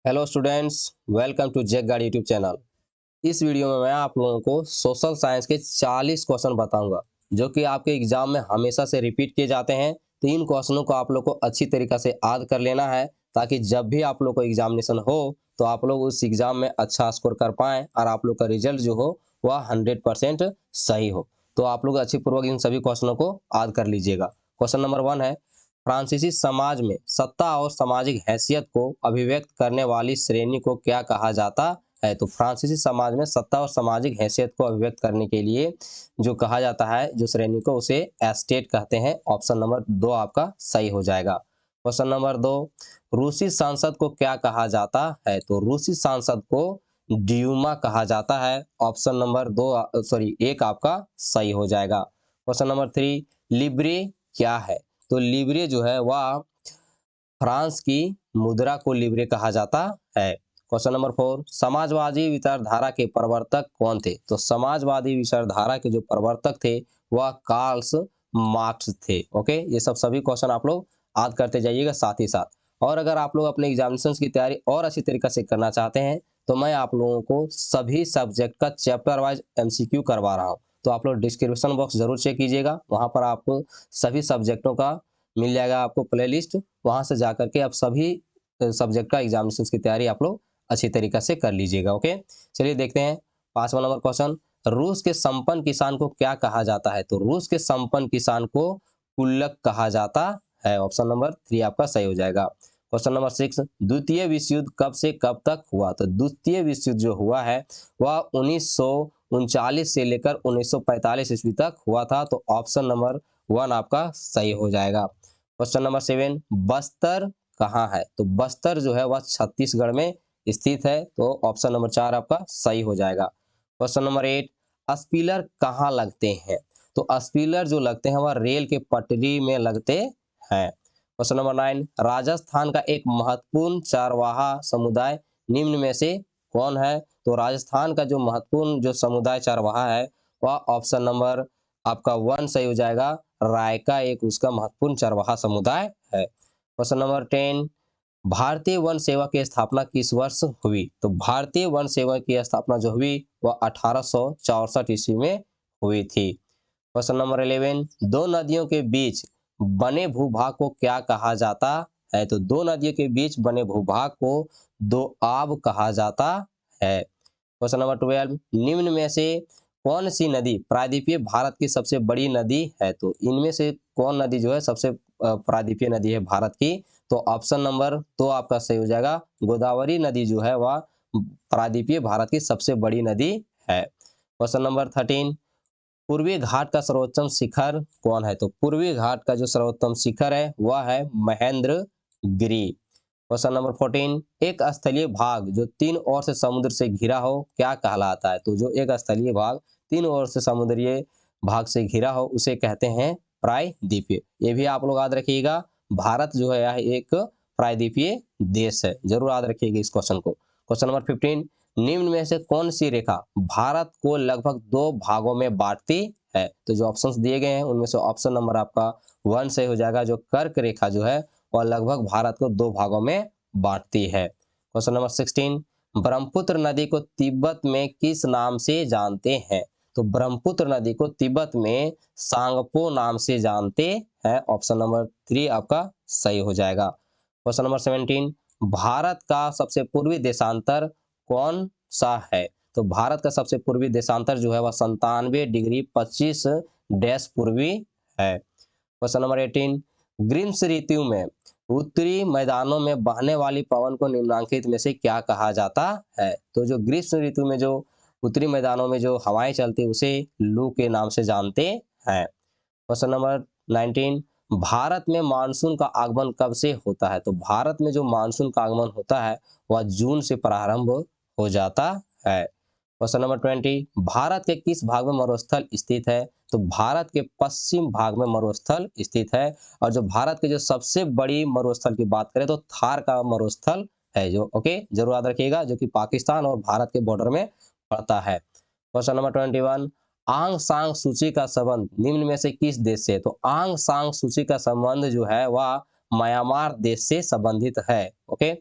Hello students, welcome to Jake Guard YouTube channel. इस video में मैं आप लोगों को सोशल साइंस के 40 क्वेश्चन बताऊंगा जो कि आपके एग्जाम में हमेशा से रिपीट किए जाते हैं। तो इन क्वेश्चनों को आप लोग को अच्छी तरीक़ा से याद कर लेना है ताकि जब भी आप लोग को एग्जामिनेशन हो तो आप लोग उस एग्जाम में अच्छा स्कोर कर पाएँ और आप लोग का रिजल्ट जो हो वह 100% सही हो। तो आप लोग अच्छी पूर्वक इन सभी क्वेश्चनों को याद कर लीजिएगा। क्वेश्चन नंबर 1 है, फ्रांसीसी समाज में सत्ता और सामाजिक हैसियत को अभिव्यक्त करने वाली श्रेणी को क्या कहा जाता है। तो फ्रांसीसी समाज में सत्ता और सामाजिक हैसियत को अभिव्यक्त करने के लिए जो कहा जाता है, जो श्रेणी को, उसे एस्टेट कहते हैं। ऑप्शन नंबर 2 आपका सही हो जाएगा। क्वेश्चन नंबर 2, रूसी सांसद को क्या कहा जाता है। तो रूसी सांसद को ड्यूमा कहा जाता है। ऑप्शन नंबर 1 आपका सही हो जाएगा। क्वेश्चन नंबर 3, लिब्रे क्या है। तो लिब्रे जो है वह फ्रांस की मुद्रा को लिब्रे कहा जाता है। क्वेश्चन नंबर 4, समाजवादी विचारधारा के प्रवर्तक कौन थे। तो समाजवादी विचारधारा के जो प्रवर्तक थे वह कार्ल मार्क्स थे। ओके, ये सभी क्वेश्चन आप लोग याद करते जाइएगा साथ ही साथ। और अगर आप लोग अपने एग्जामिनेशन की तैयारी और अच्छी तरीके से करना चाहते हैं तो मैं आप लोगों को सभी सब्जेक्ट का चैप्टर वाइज एमसीक्यू करवा रहा हूँ। तो आप लोग डिस्क्रिप्शन बॉक्स जरूर चेक कीजिएगा, वहाँ पर आपको सभी सब्जेक्टों का मिल जाएगा आपको प्लेलिस्ट। वहां से जाकर के आप सभी सब्जेक्ट का एग्जामिनेशन की तैयारी आप लोग अच्छी तरीके से कर लीजिएगा। ओके, चलिए देखते हैं 5वां नंबर क्वेश्चन। रूस के संपन्न किसान को क्या कहा जाता है। तो रूस के संपन्न किसान को कुल्लक कहा जाता है। ऑप्शन नंबर 3 आपका सही हो जाएगा। क्वेश्चन नंबर 6, द्वितीय विश्व युद्ध कब से कब तक हुआ। तो द्वितीय विश्व युद्ध जो हुआ है वह 1939 से लेकर 1945 ईस्वी तक हुआ था। तो ऑप्शन नंबर 1 आपका सही हो जाएगा। क्वेश्चन नंबर 7, बस्तर कहाँ है। तो बस्तर जो है वह छत्तीसगढ़ में स्थित है। तो ऑप्शन नंबर 4 आपका सही हो जाएगा। क्वेश्चन नंबर 8, स्पिलर कहाँ लगते हैं। तो स्पिलर जो लगते हैं वह रेल के पटरी में लगते हैं। क्वेश्चन नंबर 9, राजस्थान का एक महत्वपूर्ण चारवाहा समुदाय निम्न में से कौन है। तो राजस्थान का जो महत्वपूर्ण जो समुदाय चारवाहा है वह ऑप्शन नंबर आपका 1 सही हो जाएगा। रायका एक उसका महत्वपूर्ण चरवाहा समुदाय है। क्वेश्चन नंबर 10, भारतीय वन सेवा की स्थापना किस वर्ष हुई। तो भारतीय वन सेवा की स्थापना जो हुई वह 1864 ईस्वी में हुई थी। क्वेश्चन नंबर 11, दो नदियों के बीच बने भूभाग को क्या कहा जाता है। तो दो नदियों के बीच बने भूभाग को दोआब कहा जाता है। क्वेश्चन नंबर 12, निम्न में से कौन सी नदी प्रायद्वीपीय भारत की सबसे बड़ी नदी है। तो इनमें से कौन नदी जो है सबसे प्रायद्वीपीय नदी है भारत की। तो ऑप्शन नंबर 2 आपका सही हो जाएगा। गोदावरी नदी जो है वह प्रायद्वीपीय भारत की सबसे बड़ी नदी है। क्वेश्चन नंबर 13, पूर्वी घाट का सर्वोत्तम शिखर कौन है। तो पूर्वी घाट का जो सर्वोत्तम शिखर है वह है महेंद्र गिरी। क्वेश्चन नंबर 14, एक स्थलीय भाग जो 3 ओर से समुद्र से घिरा हो क्या कहलाता है। तो जो एक स्थलीय भाग 3 ओर से समुद्रीय भाग से घिरा हो उसे कहते हैं प्रायद्वीपीय। ये भी आप लोग याद रखिएगा, भारत जो है यह एक प्रायद्वीपीय देश है। जरूर याद रखिएगा इस क्वेश्चन को। क्वेश्चन नंबर 15, निम्न में से कौन सी रेखा भारत को लगभग 2 भागों में बांटती है। तो जो ऑप्शंस दिए गए हैं उनमें से ऑप्शन नंबर आपका 1 सही हो जाएगा। जो कर्क रेखा जो है वह लगभग भारत को 2 भागों में बांटती है। क्वेश्चन नंबर 16, ब्रह्मपुत्र नदी को तिब्बत में किस नाम से जानते हैं। तो ब्रह्मपुत्र नदी को तिब्बत में सांगपो नाम से जानते हैं। ऑप्शन नंबर 3 आपका सही हो जाएगा। क्वेश्चन नंबर 17, भारत का सबसे पूर्वी देशांतर कौन सा है। तो भारत का सबसे पूर्वी देशांतर जो है वह 97 डिग्री 25 डैश पूर्वी है। क्वेश्चन नंबर 18, ग्रीष्म ऋतु में उत्तरी मैदानों में बहने वाली पवन को निम्नलिखित में से क्या कहा जाता है। तो जो ग्रीष्म ऋतु में जो उत्तरी मैदानों में जो हवाएं चलती है उसे लू के नाम से जानते हैं। क्वेश्चन नंबर 19, भारत में मानसून का आगमन कब से होता है। तो भारत में जो मानसून का आगमन होता है वह जून से प्रारंभ हो जाता है। क्वेश्चन नंबर 20, भारत के किस भाग में मरुस्थल स्थित है। तो भारत के पश्चिम भाग में मरुस्थल स्थित है। और जो भारत के जो सबसे बड़ी मरुस्थल की बात करें तो थार का मरुस्थल है जो, ओके, जरूर याद रखिएगा, जो कि पाकिस्तान और भारत के बॉर्डर में पड़ता है। क्वेश्चन नंबर 21, आंग सांग सूची का संबंध निम्न में से किस देश से। तो आंग सांग सूची का संबंध जो है वह म्यांमार देश से संबंधित है। ओके,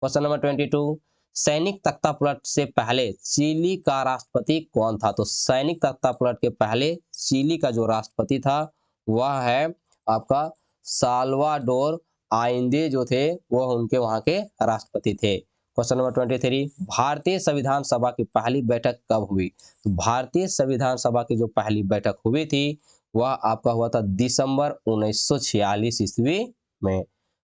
क्वेश्चन नंबर 22, सैनिक तख्तापलट से पहले चिली का राष्ट्रपति कौन था? तो सैनिक तख्तापलट के पहले चिली का जो राष्ट्रपति था वह है आपका साल्वाडोर आइंदे जो थे वह उनके वहां के राष्ट्रपति थे। क्वेश्चन नंबर 23, भारतीय संविधान सभा की पहली बैठक कब हुई? तो भारतीय संविधान सभा की जो पहली बैठक हुई थी वह आपका हुआ था दिसंबर 1946 ईस्वी में।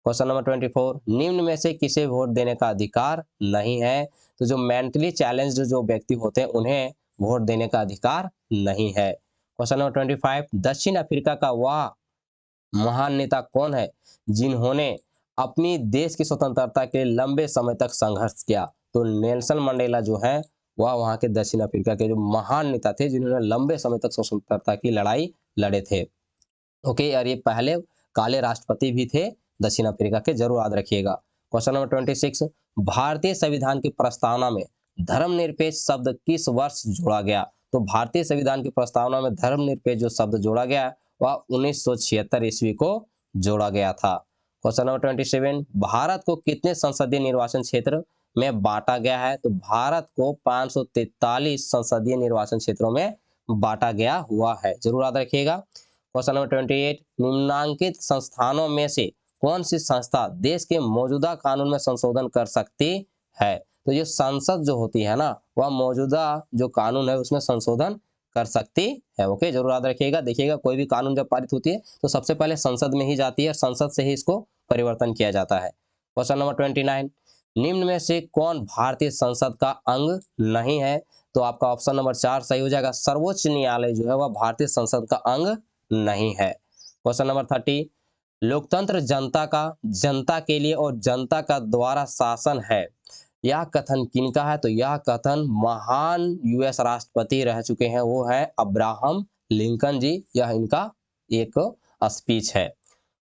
क्वेश्चन नंबर 24, निम्न में से किसे वोट देने का अधिकार नहीं है? तो जो मेंटली चैलेंज्ड जो व्यक्ति होते हैं उन्हें वोट देने का अधिकार नहीं है। क्वेश्चन नंबर 25, दक्षिण अफ्रीका का वह महान नेता कौन है जिन्होंने अपनी देश की स्वतंत्रता के लिए लंबे समय तक संघर्ष किया? तो नेल्सन मंडेला जो है वह वहां के दक्षिण अफ्रीका के जो महान नेता थे जिन्होंने लंबे समय तक स्वतंत्रता की लड़ाई लड़े थे। ओके, और ये पहले काले राष्ट्रपति भी थे दक्षिण अफ्रीका के, जरूर याद रखिएगा। क्वेश्चन नंबर 26, भारतीय संविधान की प्रस्तावना में धर्मनिरपेक्ष शब्द किस वर्ष जोड़ा गया? तो भारतीय संविधान की प्रस्तावना में धर्मनिरपेक्ष जो शब्द जोड़ा गया वह 1976 ईस्वी को जोड़ा गया था। क्वेश्चन नंबर 27, भारत को कितने संसदीय निर्वाचन क्षेत्र में बांटा गया है? तो भारत को 543 संसदीय निर्वाचन क्षेत्रों में बांटा गया हुआ है, जरूर याद रखिएगा। क्वेश्चन नंबर 28, निम्नांकित संस्थानों में से कौन सी संस्था देश के मौजूदा कानून में संशोधन कर सकती है? तो ये संसद जो होती है ना वह मौजूदा जो कानून है उसमें संशोधन कर सकती है। ओके, जरूर याद रखिएगा। देखिएगा कोई भी कानून जब पारित होती है तो सबसे पहले संसद में ही जाती है और संसद से ही इसको परिवर्तन किया जाता है। क्वेश्चन नंबर 29, निम्न में से कौन भारतीय संसद का अंग नहीं है? तो आपका ऑप्शन नंबर 4 सही हो जाएगा। सर्वोच्च न्यायालय जो है वह भारतीय संसद का अंग नहीं है। क्वेश्चन नंबर 30, लोकतंत्र जनता के लिए और जनता का द्वारा शासन है, यह कथन किनका है? तो यह कथन महान यूएस राष्ट्रपति रह चुके हैं वो है अब्राहम लिंकन जी, यह इनका एक स्पीच है।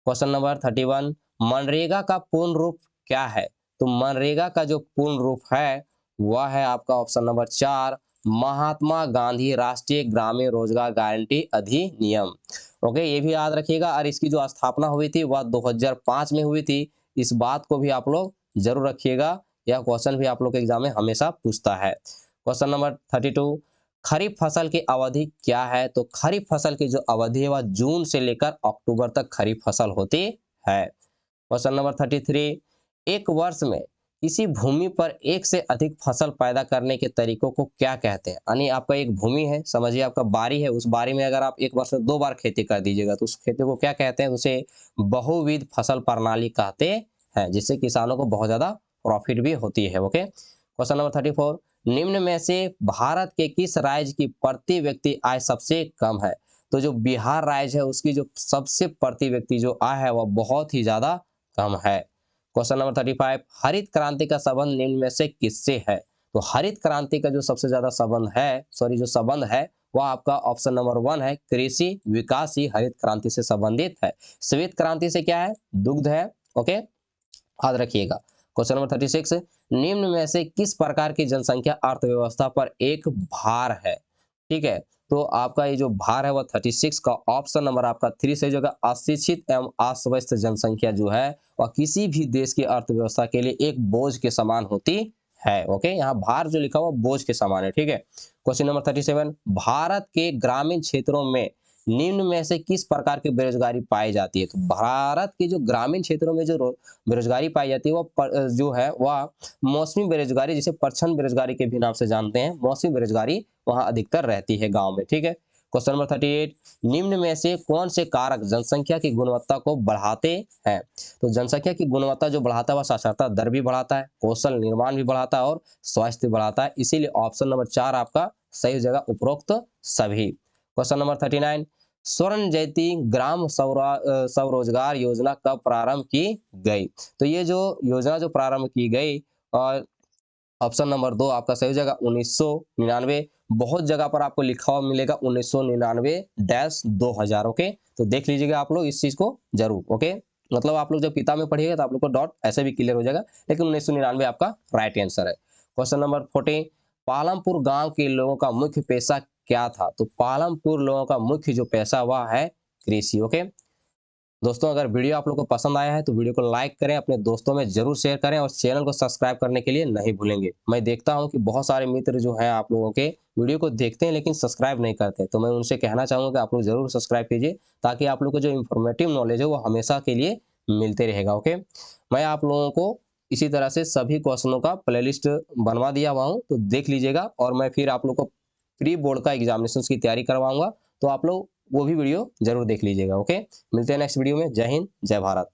क्वेश्चन नंबर 31, मनरेगा का पूर्ण रूप क्या है? तो मनरेगा का जो पूर्ण रूप है वह है आपका ऑप्शन नंबर 4 महात्मा गांधी राष्ट्रीय ग्रामीण रोजगार गारंटी अधिनियम। ओके, ये भी याद रखिएगा। और इसकी जो स्थापना हुई थी वह 2005 में हुई थी। इस बात को भी आप लोग जरूर रखिएगा, यह क्वेश्चन भी आप लोग के एग्जाम में हमेशा पूछता है। क्वेश्चन नंबर 32, खरीफ फसल की अवधि क्या है? तो खरीफ फसल की जो अवधि है वह जून से लेकर अक्टूबर तक खरीफ फसल होती है। क्वेश्चन नंबर 33, एक वर्ष में किसी भूमि पर एक से अधिक फसल पैदा करने के तरीकों को क्या कहते हैं? यानी आपका एक भूमि है, समझिए आपका बारी है, उस बारी में अगर आप एक वर्ष में 2 बार खेती कर दीजिएगा तो उस खेती को क्या कहते हैं? उसे बहुविध फसल प्रणाली कहते हैं, जिससे किसानों को बहुत ज्यादा प्रॉफिट भी होती है। ओके, क्वेश्चन नंबर 34, निम्न में से भारत के किस राज्य की प्रति व्यक्ति आय सबसे कम है? तो जो बिहार राज्य है उसकी जो सबसे प्रति व्यक्ति जो आय है वह बहुत ही ज्यादा कम है। क्वेश्चन नंबर 35, हरित क्रांति का संबंध निम्न में से किससे है? तो हरित क्रांति का जो सबसे ज्यादा संबंध है, जो संबंध है वह आपका ऑप्शन नंबर 1 है, कृषि विकास ही हरित क्रांति से संबंधित है। श्वेत क्रांति से क्या है? दुग्ध है। ओके, याद रखिएगा। क्वेश्चन नंबर 36, निम्न में से किस प्रकार की जनसंख्या अर्थव्यवस्था पर एक भार है? ठीक है, तो आपका ये जो भार है वह 36 का ऑप्शन नंबर आपका 3 सही जगह। अशिक्षित एवं अव्यवस्थित जनसंख्या जो है वह किसी भी देश की अर्थव्यवस्था के लिए एक बोझ के समान होती है। ओके, यहाँ भार जो लिखा हुआ बोझ के समान है। ठीक है, क्वेश्चन नंबर 37, भारत के ग्रामीण क्षेत्रों में निम्न में से किस प्रकार की बेरोजगारी पाई जाती है? तो भारत के जो ग्रामीण क्षेत्रों में जो बेरोजगारी पाई जाती है वह जो है वह मौसमी बेरोजगारी, जिसे परछन बेरोजगारी के भी नाम से जानते हैं, मौसमी बेरोजगारी वहां अधिकतर रहती है गांव में। ठीक है, क्वेश्चन नंबर 38, निम्न में से कौन से कारक जनसंख्या की गुणवत्ता को बढ़ाते हैं? तो जनसंख्या की गुणवत्ता जो बढ़ाता है वह साक्षरता दर भी बढ़ाता है, कौशल निर्माण भी बढ़ाता है और स्वास्थ्य बढ़ाता है। इसीलिए ऑप्शन नंबर 4 आपका सही जगह उपरोक्त सभी। क्वेश्चन नंबर 39, स्वर्ण जयती ग्राम स्वरोजगार योजना कब प्रारंभ की गई? तो ये जो योजना जो प्रारंभ की गई और ऑप्शन नंबर 2 आपका सही हो जाएगा 1999। बहुत जगह पर आपको लिखा हुआ मिलेगा 1999-2000। ओके, तो देख लीजिएगा आप लोग इस चीज को जरूर। ओके, मतलब आप लोग जब किताब में पढ़िएगा तो आप लोग को डॉट ऐसे भी क्लियर हो जाएगा, लेकिन 1999 आपका राइट आंसर है। क्वेश्चन नंबर 14, पालमपुर गांव के लोगों का मुख्य पेशा क्या था? तो पालमपुर लोगों का मुख्य जो पेशा हुआ है कृषि। ओके, दोस्तों अगर वीडियो आप लोग को पसंद आया है तो वीडियो को लाइक करें, अपने दोस्तों में जरूर शेयर करें और चैनल को सब्सक्राइब करने के लिए नहीं भूलेंगे। मैं देखता हूं कि बहुत सारे मित्र जो हैं आप लोगों के वीडियो को देखते हैं लेकिन सब्सक्राइब नहीं करते, तो मैं उनसे कहना चाहूँगा कि आप लोग जरूर सब्सक्राइब कीजिए ताकि आप लोग को जो इन्फॉर्मेटिव नॉलेज है वो हमेशा के लिए मिलते रहेगा। ओके, मैं आप लोगों को इसी तरह से सभी क्वेश्चनों का प्लेलिस्ट बनवा दिया हुआ हूँ, तो देख लीजिएगा और मैं फिर आप लोग को प्री बोर्ड का एग्जामिनेशन की तैयारी करवाऊंगा, तो आप लोग वो भी वीडियो जरूर देख लीजिएगा। ओके, मिलते हैं नेक्स्ट वीडियो में। जय हिंद, जय भारत।